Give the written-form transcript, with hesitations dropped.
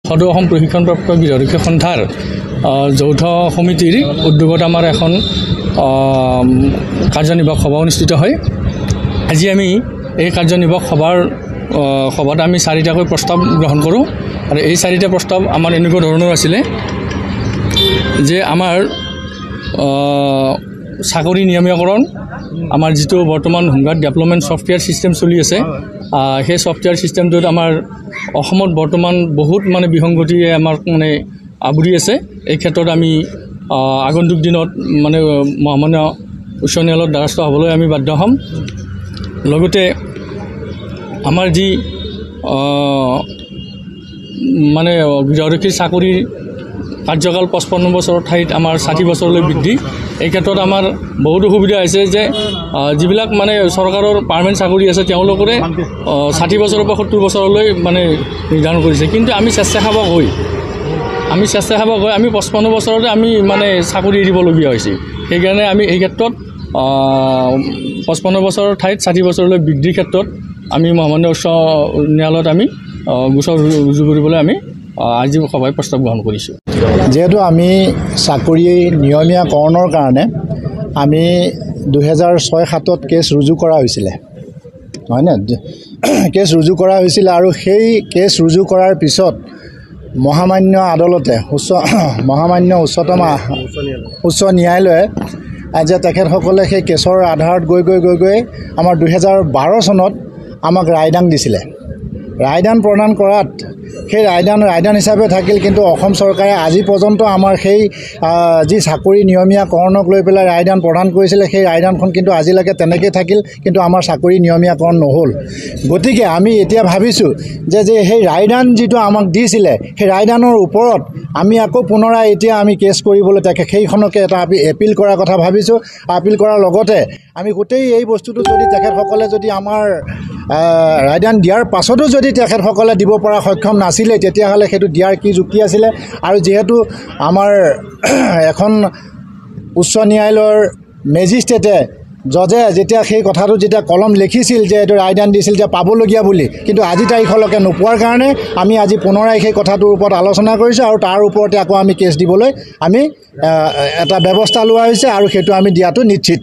সদৌ অসম প্ৰশিক্ষণপ্ৰাপ্ত গৃহৰক্ষী সন্থাৰ যৌথ সমিতিৰ উদ্যোগত আমাৰ এখন কাৰ্যনিৰ্বাহক সভা অনুষ্ঠিত হয়। আজি আমি এই কাৰ্যনিৰ্বাহক সভাত আমি 4টাকৈ প্ৰস্তাৱ গ্ৰহণ কৰোঁ আৰু এই 4টা প্ৰস্তাৱ আমাৰ এনেকুৱা ধৰণৰ আছিলে যে আমাৰ চাকৰি নিয়মীয়াকৰণ, আমাৰ যিটো বৰ্তমান হোমগাৰ্ড ডেভেলপমেণ্ট ছফ্টৱেৰ ছিষ্টেম চলি আছে, সেই ছফ্টৱেৰ ছিষ্টেমটোত আমাৰ অসমত বৰ্তমান বহুত মানে বিসংগতিয়ে আমাক মানে আৱৰি আছে। এই ক্ষেত্ৰত আমি আগন্তুক দিনত মানে মহামান্য উচ্চ ন্যায়ালয়ত দ্বাৰস্থ হ'বলৈ আমি বাধ্য হ'ম। লগতে আমাৰ যি মানে গৃহৰক্ষীৰ চাকৰিৰ কাৰ্যকাল 55 বছৰৰ ঠাইত আমাৰ 60 বছৰলৈ বৃদ্ধি। এই ক্ষেত্ৰত আমাৰ বহুতো সুবিধা হৈছে যে যিবিলাক মানে চৰকাৰৰ পাৰ্মানেণ্ট চাকৰি আছে তেওঁলোকৰে 60 বছৰৰ পৰা 70 বছৰলৈ মানে নিৰ্ধাৰণ কৰিছে। কিন্তু আমি স্বেচ্ছাসেৱক হৈ আমি 55 বছৰতে আমি মানে চাকৰি এৰিবলগীয়া হৈছে। সেইকাৰণে আমি এই ক্ষেত্ৰত 55 বছৰৰ ঠাইত 60 বছৰলৈ বৃদ্ধিৰ ক্ষেত্ৰত আমি মহামান্য উচ্চ ন্যায়ালয়ত আমি গোচৰ ৰুজু কৰিবলৈ আমি আজি সভাই প্ৰস্তাৱ গ্ৰহণ কৰিছোঁ। যেহেতু আমি চাকৰি নিয়মীয়াকৰণৰ কাৰণে আমি 2006-07 কেছ ৰুজু কৰা হৈছিলে, হয়নে? কেছ ৰুজু কৰা হৈছিলে আৰু সেই কেছ ৰুজু কৰাৰ পিছত মহামান্য আদালতে উচ্চ ন্যায়ালয়ে যে তেখেতসকলে সেই কেছৰ আধাৰত গৈ আমাৰ 2012 চনত আমাক ৰায়দান দিছিলে। ৰায়দান প্ৰদান কৰাত সেই ৰায়দান হিচাপে থাকিল, কিন্তু অসম চৰকাৰে আজি পৰ্যন্ত আমাৰ সেই যি চাকৰি নিয়মীয়াকৰণক লৈ পেলাই ৰায়দান প্ৰদান কৰিছিলে সেই ৰায়দানখন কিন্তু আজিলৈকে তেনেকৈ থাকিল, কিন্তু আমাৰ চাকৰি নিয়মীয়াকৰণ নহ'ল। গতিকে আমি এতিয়া ভাবিছোঁ যে সেই ৰায়দান যিটো আমাক দিছিলে সেই ৰায়দানৰ ওপৰত আমি আকৌ পুনৰাই এতিয়া আমি কেছ কৰিবলৈ সেইখনকে এটা আমি এপিল কৰাৰ কথা ভাবিছোঁ। আপিল কৰাৰ লগতে আমি গোটেই এই বস্তুটো যদি তেখেতসকলে যদি আমাৰ ৰায়দান দিয়াৰ পাছতো যদি তেখেতসকলে দিব পৰা সক্ষম নাছিলে তেতিয়াহ'লে সেইটো দিয়াৰ কি যুক্তি আছিলে? আৰু যিহেতু আমাৰ এখন উচ্চ ন্যায়ালয়ৰ মেজিষ্ট্ৰেটে জজে যেতিয়া সেই কথাটো যেতিয়া কলম লিখিছিল যে এইটো ৰায়দান দিছিল যে পাবলগীয়া বুলি, কিন্তু আজি তাৰিখলৈকে নোপোৱাৰ কাৰণে আমি আজি পুনৰাই সেই কথাটোৰ ওপৰত আলোচনা কৰিছোঁ আৰু তাৰ ওপৰতে আকৌ আমি কেছ দিবলৈ আমি এটা ব্যৱস্থা লোৱা হৈছে আৰু সেইটো আমি দিয়াটো নিশ্চিত।